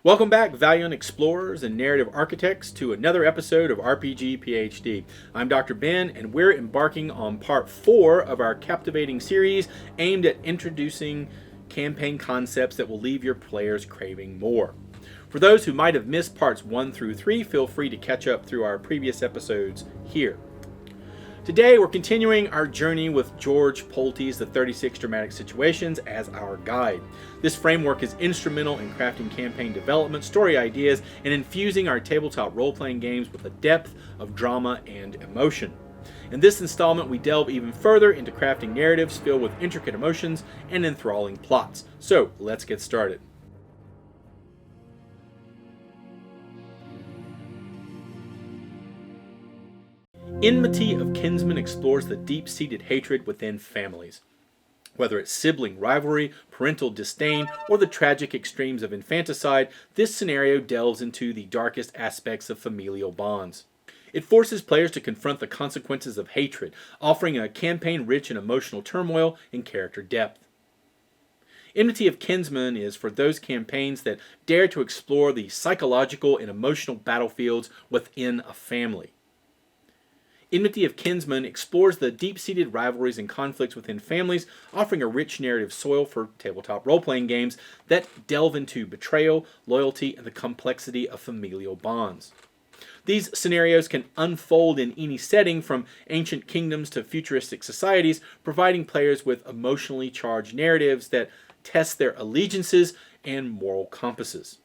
Welcome back, valiant explorers and narrative architects, to another episode of RPG PhD. I'm Dr. Ben, and we're embarking on part 4 of our captivating series aimed at introducing campaign concepts that will leave your players craving more. For those who might have missed parts 1 through 3, feel free to catch up through our previous episodes here. Today, we're continuing our journey with George Polte's The 36 Dramatic Situations as our guide. This framework is instrumental in crafting campaign development, story ideas, and infusing our tabletop role-playing games with a depth of drama and emotion. In this installment, we delve even further into crafting narratives filled with intricate emotions and enthralling plots. So, let's get started. Enmity of Kinsman explores the deep-seated hatred within families. Whether it's sibling rivalry, parental disdain, or the tragic extremes of infanticide, this scenario delves into the darkest aspects of familial bonds. It forces players to confront the consequences of hatred, offering a campaign rich in emotional turmoil and character depth. Enmity of Kinsman is for those campaigns that dare to explore the psychological and emotional battlefields within a family. Enmity of Kinsman explores the deep-seated rivalries and conflicts within families, offering a rich narrative soil for tabletop role-playing games that delve into betrayal, loyalty, and the complexity of familial bonds. These scenarios can unfold in any setting, from ancient kingdoms to futuristic societies, providing players with emotionally charged narratives that test their allegiances and moral compasses.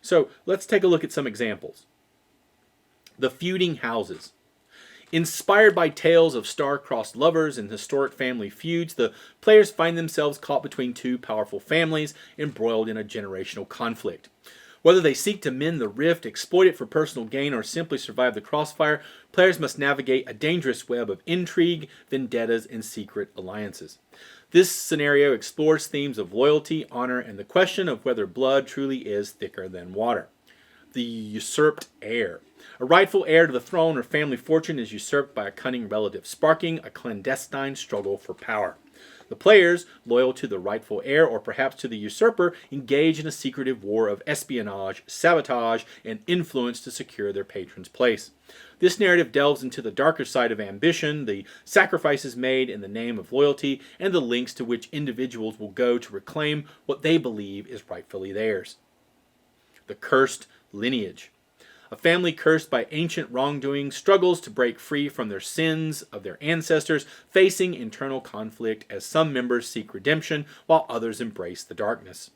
So, let's take a look at some examples. The Feuding Houses. Inspired by tales of star-crossed lovers and historic family feuds, the players find themselves caught between two powerful families, embroiled in a generational conflict. Whether they seek to mend the rift, exploit it for personal gain, or simply survive the crossfire, players must navigate a dangerous web of intrigue, vendettas, and secret alliances. This scenario explores themes of loyalty, honor, and the question of whether blood truly is thicker than water. The Usurped Heir. A rightful heir to the throne or family fortune is usurped by a cunning relative, sparking a clandestine struggle for power. The players, loyal to the rightful heir or perhaps to the usurper, engage in a secretive war of espionage, sabotage, and influence to secure their patron's place. This narrative delves into the darker side of ambition, the sacrifices made in the name of loyalty, and the lengths to which individuals will go to reclaim what they believe is rightfully theirs. The Cursed Lineage. A family cursed by ancient wrongdoing struggles to break free from their sins of their ancestors, facing internal conflict as some members seek redemption while others embrace the darkness.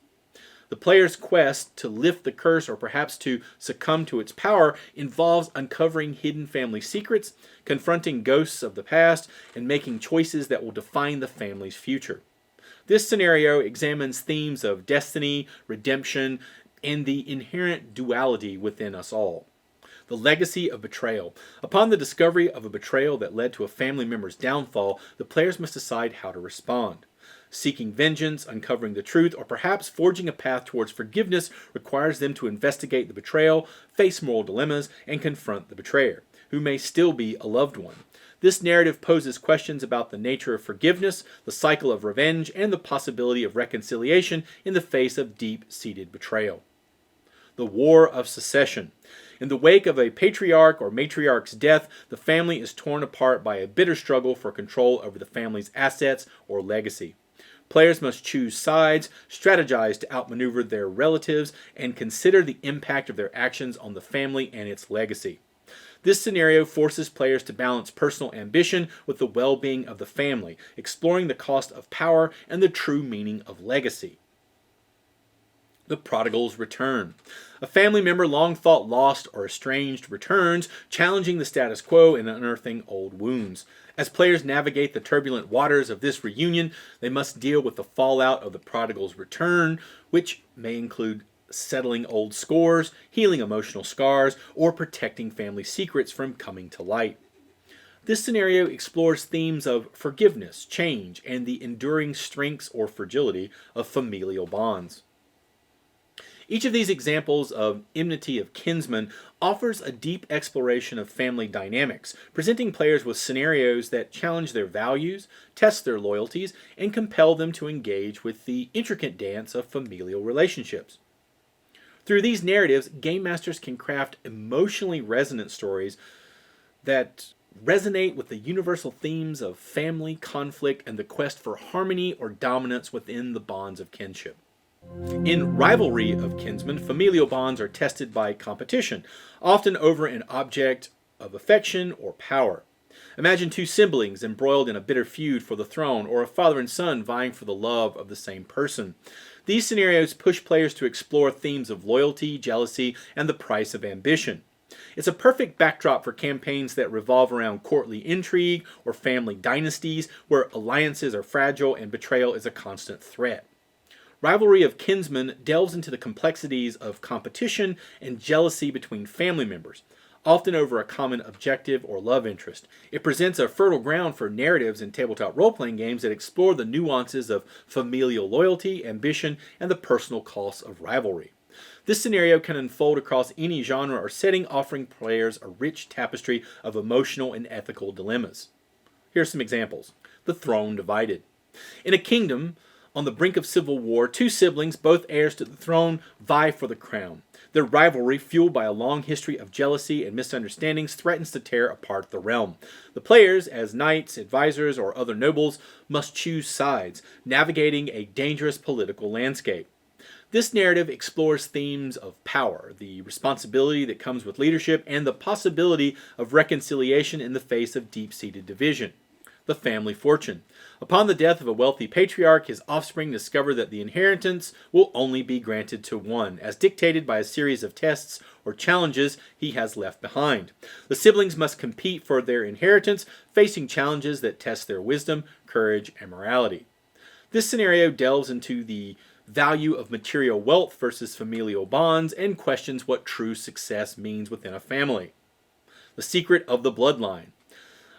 The player's quest to lift the curse or perhaps to succumb to its power involves uncovering hidden family secrets, confronting ghosts of the past, and making choices that will define the family's future. This scenario examines themes of destiny, redemption, and the inherent duality within us all. The Legacy of Betrayal. Upon the discovery of a betrayal that led to a family member's downfall, the players must decide how to respond. Seeking vengeance, uncovering the truth, or perhaps forging a path towards forgiveness requires them to investigate the betrayal, face moral dilemmas, and confront the betrayer, who may still be a loved one. This narrative poses questions about the nature of forgiveness, the cycle of revenge, and the possibility of reconciliation in the face of deep-seated betrayal. The War of Secession. In the wake of a patriarch or matriarch's death, the family is torn apart by a bitter struggle for control over the family's assets or legacy. Players must choose sides, strategize to outmaneuver their relatives, and consider the impact of their actions on the family and its legacy. This scenario forces players to balance personal ambition with the well-being of the family, exploring the cost of power and the true meaning of legacy. The Prodigal's Return. A family member long thought lost or estranged returns, challenging the status quo and unearthing old wounds. As players navigate the turbulent waters of this reunion, they must deal with the fallout of the prodigal's return, which may include settling old scores, healing emotional scars, or protecting family secrets from coming to light. This scenario explores themes of forgiveness, change, and the enduring strengths or fragility of familial bonds. Each of these examples of enmity of kinsmen offers a deep exploration of family dynamics, presenting players with scenarios that challenge their values, test their loyalties, and compel them to engage with the intricate dance of familial relationships. Through these narratives, game masters can craft emotionally resonant stories that resonate with the universal themes of family, conflict, and the quest for harmony or dominance within the bonds of kinship. In Rivalry of Kinsmen, familial bonds are tested by competition, often over an object of affection or power. Imagine two siblings embroiled in a bitter feud for the throne, or a father and son vying for the love of the same person. These scenarios push players to explore themes of loyalty, jealousy, and the price of ambition. It's a perfect backdrop for campaigns that revolve around courtly intrigue or family dynasties, where alliances are fragile and betrayal is a constant threat. Rivalry of Kinsmen delves into the complexities of competition and jealousy between family members, often over a common objective or love interest. It presents a fertile ground for narratives in tabletop role-playing games that explore the nuances of familial loyalty, ambition, and the personal costs of rivalry. This scenario can unfold across any genre or setting, offering players a rich tapestry of emotional and ethical dilemmas. Here are some examples. The throne divided. In a kingdom on the brink of civil war, two siblings, both heirs to the throne, vie for the crown. Their rivalry, fueled by a long history of jealousy and misunderstandings, threatens to tear apart the realm. The players, as knights, advisors, or other nobles, must choose sides, navigating a dangerous political landscape. This narrative explores themes of power, the responsibility that comes with leadership, and the possibility of reconciliation in the face of deep-seated division. The family fortune. Upon the death of a wealthy patriarch, his offspring discover that the inheritance will only be granted to one, as dictated by a series of tests or challenges he has left behind. The siblings must compete for their inheritance, facing challenges that test their wisdom, courage, and morality. This scenario delves into the value of material wealth versus familial bonds and questions what true success means within a family. The secret of the bloodline.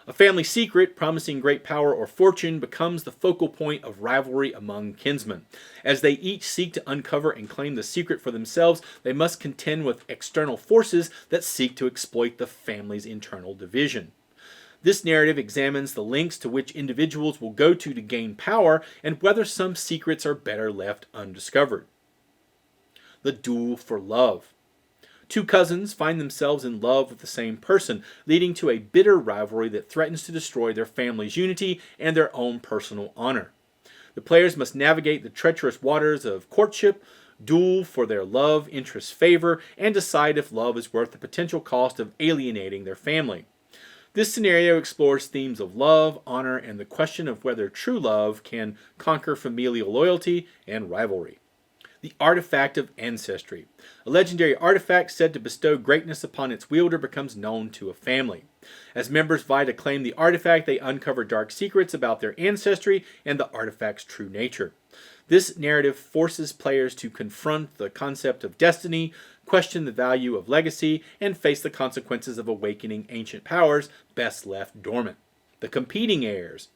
A family secret, promising great power or fortune, becomes the focal point of rivalry among kinsmen. As they each seek to uncover and claim the secret for themselves, they must contend with external forces that seek to exploit the family's internal division. This narrative examines the lengths to which individuals will go to gain power and whether some secrets are better left undiscovered. The duel for love. Two cousins find themselves in love with the same person, leading to a bitter rivalry that threatens to destroy their family's unity and their own personal honor. The players must navigate the treacherous waters of courtship, duel for their love interest's favor, and decide if love is worth the potential cost of alienating their family. This scenario explores themes of love, honor, and the question of whether true love can conquer familial loyalty and rivalry. The artifact of ancestry. A legendary artifact said to bestow greatness upon its wielder becomes known to a family. As members vie to claim the artifact, they uncover dark secrets about their ancestry and the artifact's true nature. This narrative forces players to confront the concept of destiny, question the value of legacy, and face the consequences of awakening ancient powers best left dormant. The competing heirs.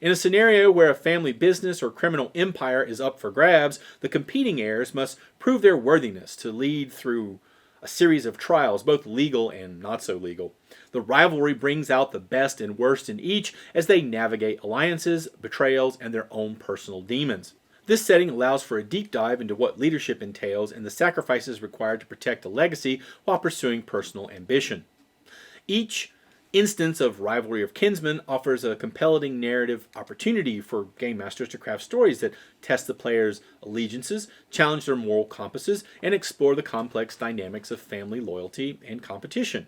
In a scenario where a family business or criminal empire is up for grabs, the competing heirs must prove their worthiness to lead through a series of trials, both legal and not so legal. The rivalry brings out the best and worst in each as they navigate alliances, betrayals, and their own personal demons. This setting allows for a deep dive into what leadership entails and the sacrifices required to protect a legacy while pursuing personal ambition. Each instance of Rivalry of Kinsmen offers a compelling narrative opportunity for game masters to craft stories that test the players' allegiances, challenge their moral compasses, and explore the complex dynamics of family loyalty and competition.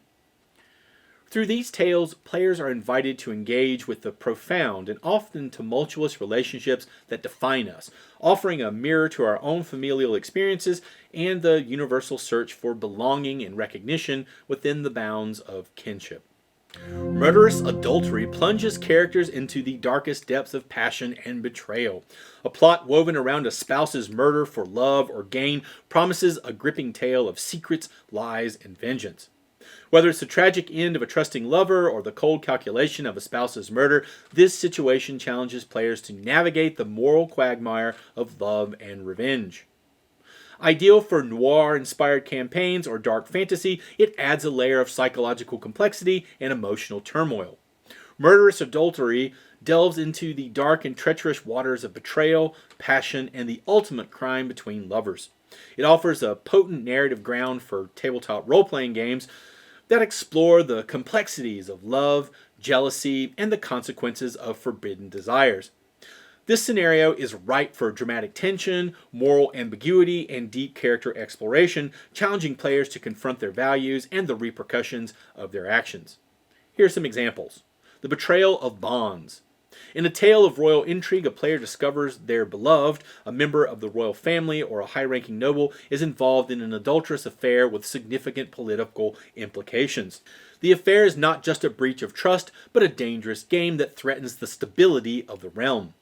Through these tales, players are invited to engage with the profound and often tumultuous relationships that define us, offering a mirror to our own familial experiences and the universal search for belonging and recognition within the bounds of kinship. Murderous adultery plunges characters into the darkest depths of passion and betrayal. A plot woven around a spouse's murder for love or gain promises a gripping tale of secrets, lies, and vengeance. Whether it's the tragic end of a trusting lover or the cold calculation of a spouse's murder, this situation challenges players to navigate the moral quagmire of love and revenge. Ideal for noir-inspired campaigns or dark fantasy, it adds a layer of psychological complexity and emotional turmoil. Murderous adultery delves into the dark and treacherous waters of betrayal, passion, and the ultimate crime between lovers. It offers a potent narrative ground for tabletop role-playing games that explore the complexities of love, jealousy, and the consequences of forbidden desires. This scenario is ripe for dramatic tension, moral ambiguity, and deep character exploration, challenging players to confront their values and the repercussions of their actions. Here are some examples. The betrayal of bonds. In a tale of royal intrigue, a player discovers their beloved, a member of the royal family or a high-ranking noble, is involved in an adulterous affair with significant political implications. The affair is not just a breach of trust, but a dangerous game that threatens the stability of the realm.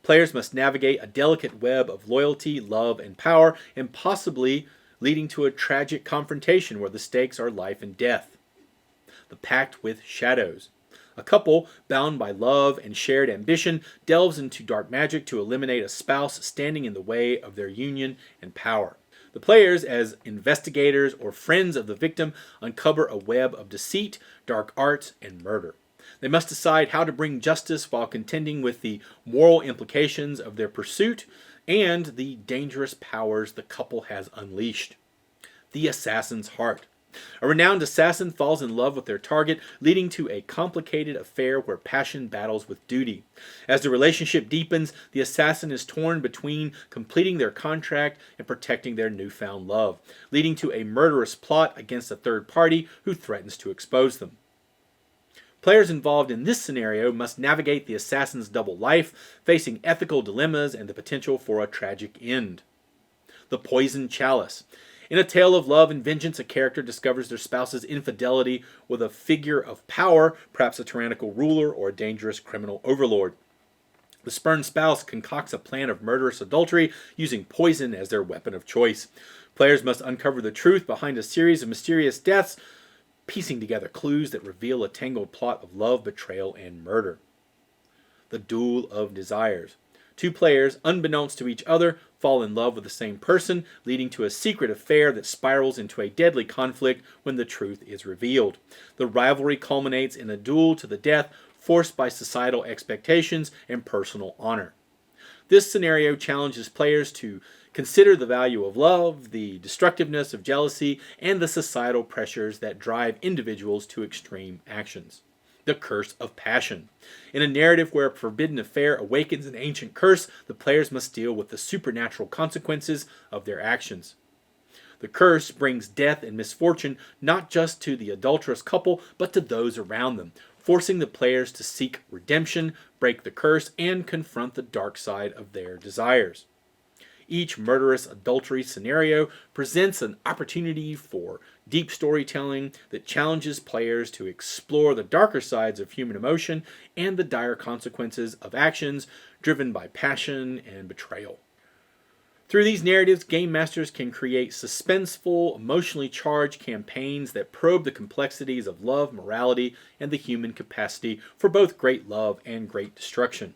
Players must navigate a delicate web of loyalty, love, and power, and possibly leading to a tragic confrontation where the stakes are life and death. The Pact with Shadows. A couple, bound by love and shared ambition, delves into dark magic to eliminate a spouse standing in the way of their union and power. The players, as investigators or friends of the victim, uncover a web of deceit, dark arts, and murder. They must decide how to bring justice while contending with the moral implications of their pursuit and the dangerous powers the couple has unleashed. The Assassin's Heart. A renowned assassin falls in love with their target, leading to a complicated affair where passion battles with duty. As the relationship deepens, the assassin is torn between completing their contract and protecting their newfound love, leading to a murderous plot against a third party who threatens to expose them. Players involved in this scenario must navigate the assassin's double life, facing ethical dilemmas and the potential for a tragic end. The Poisoned Chalice. In a tale of love and vengeance, a character discovers their spouse's infidelity with a figure of power, perhaps a tyrannical ruler or a dangerous criminal overlord. The spurned spouse concocts a plan of murderous adultery using poison as their weapon of choice. Players must uncover the truth behind a series of mysterious deaths, piecing together clues that reveal a tangled plot of love, betrayal, and murder. The Duel of Desires. Two players, unbeknownst to each other, fall in love with the same person, leading to a secret affair that spirals into a deadly conflict when the truth is revealed. The rivalry culminates in a duel to the death, forced by societal expectations and personal honor. This scenario challenges players to consider the value of love, the destructiveness of jealousy, and the societal pressures that drive individuals to extreme actions. The Curse of Passion. In a narrative where a forbidden affair awakens an ancient curse, the players must deal with the supernatural consequences of their actions. The curse brings death and misfortune not just to the adulterous couple, but to those around them, forcing the players to seek redemption, break the curse, and confront the dark side of their desires. Each murderous adultery scenario presents an opportunity for deep storytelling that challenges players to explore the darker sides of human emotion and the dire consequences of actions driven by passion and betrayal. Through these narratives, game masters can create suspenseful, emotionally charged campaigns that probe the complexities of love, morality, and the human capacity for both great love and great destruction.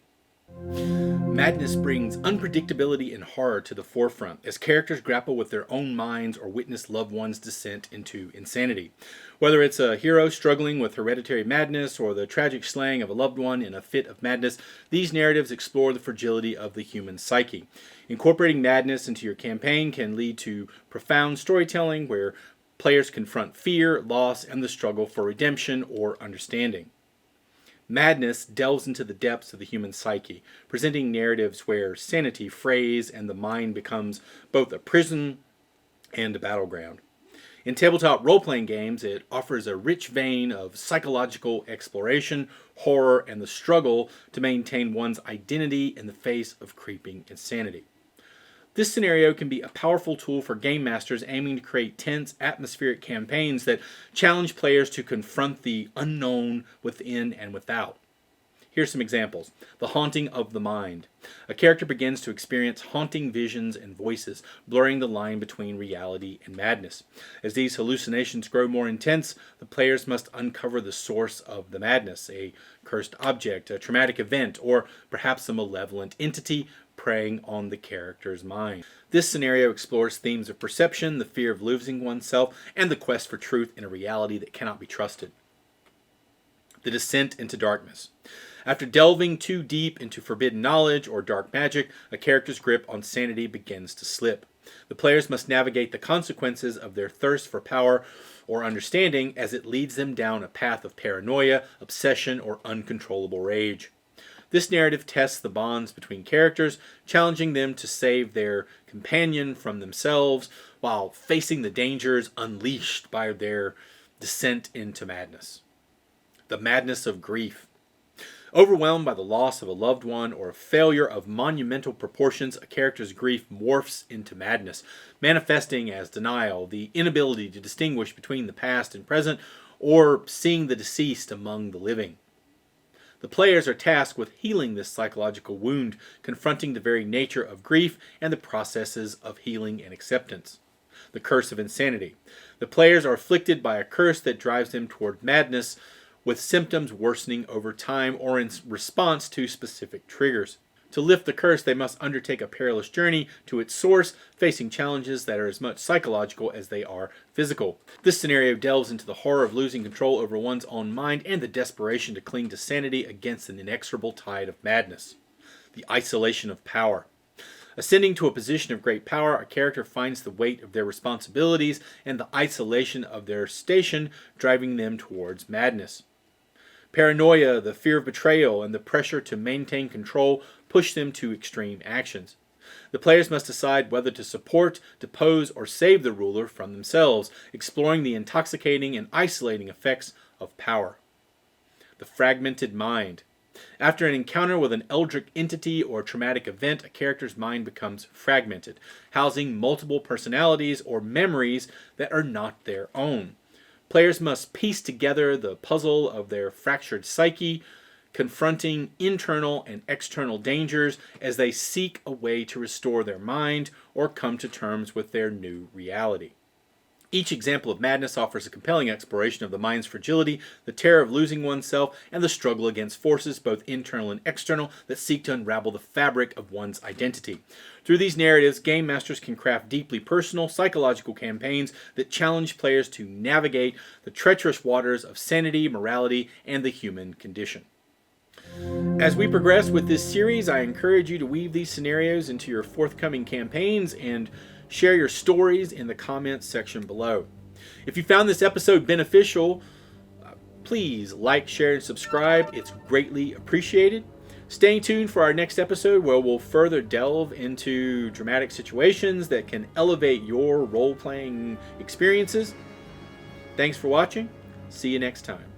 Madness brings unpredictability and horror to the forefront as characters grapple with their own minds or witness loved ones' descent into insanity. Whether it's a hero struggling with hereditary madness or the tragic slaying of a loved one in a fit of madness, these narratives explore the fragility of the human psyche. Incorporating madness into your campaign can lead to profound storytelling where players confront fear, loss, and the struggle for redemption or understanding. Madness delves into the depths of the human psyche, presenting narratives where sanity frays and the mind becomes both a prison and a battleground. In tabletop role-playing games, it offers a rich vein of psychological exploration, horror, and the struggle to maintain one's identity in the face of creeping insanity. This scenario can be a powerful tool for game masters aiming to create tense, atmospheric campaigns that challenge players to confront the unknown within and without. Here's some examples. The Haunting of the Mind. A character begins to experience haunting visions and voices, blurring the line between reality and madness. As these hallucinations grow more intense, the players must uncover the source of the madness, a cursed object, a traumatic event, or perhaps a malevolent entity preying on the character's mind. This scenario explores themes of perception, the fear of losing oneself, and the quest for truth in a reality that cannot be trusted. The Descent into Darkness. After delving too deep into forbidden knowledge or dark magic, a character's grip on sanity begins to slip. The players must navigate the consequences of their thirst for power or understanding as it leads them down a path of paranoia, obsession, or uncontrollable rage. This narrative tests the bonds between characters, challenging them to save their companion from themselves while facing the dangers unleashed by their descent into madness. The madness of grief. Overwhelmed by the loss of a loved one or a failure of monumental proportions, a character's grief morphs into madness, manifesting as denial, the inability to distinguish between the past and present, or seeing the deceased among the living. The players are tasked with healing this psychological wound, confronting the very nature of grief and the processes of healing and acceptance. The curse of insanity. The players are afflicted by a curse that drives them toward madness, with symptoms worsening over time or in response to specific triggers. To lift the curse, they must undertake a perilous journey to its source, facing challenges that are as much psychological as they are physical. This scenario delves into the horror of losing control over one's own mind and the desperation to cling to sanity against an inexorable tide of madness. The isolation of power. Ascending to a position of great power, a character finds the weight of their responsibilities and the isolation of their station driving them towards madness. Paranoia, the fear of betrayal, and the pressure to maintain control push them to extreme actions. The players must decide whether to support, depose, or save the ruler from themselves, exploring the intoxicating and isolating effects of power. The fragmented mind. After an encounter with an eldritch entity or traumatic event, a character's mind becomes fragmented, housing multiple personalities or memories that are not their own. Players must piece together the puzzle of their fractured psyche, confronting internal and external dangers as they seek a way to restore their mind or come to terms with their new reality. Each example of madness offers a compelling exploration of the mind's fragility, the terror of losing oneself, and the struggle against forces, both internal and external, that seek to unravel the fabric of one's identity. Through these narratives, game masters can craft deeply personal, psychological campaigns that challenge players to navigate the treacherous waters of sanity, morality, and the human condition. As we progress with this series, I encourage you to weave these scenarios into your forthcoming campaigns and share your stories in the comments section below. If you found this episode beneficial, please like, share, and subscribe. It's greatly appreciated. Stay tuned for our next episode where we'll further delve into dramatic situations that can elevate your role-playing experiences. Thanks for watching. See you next time.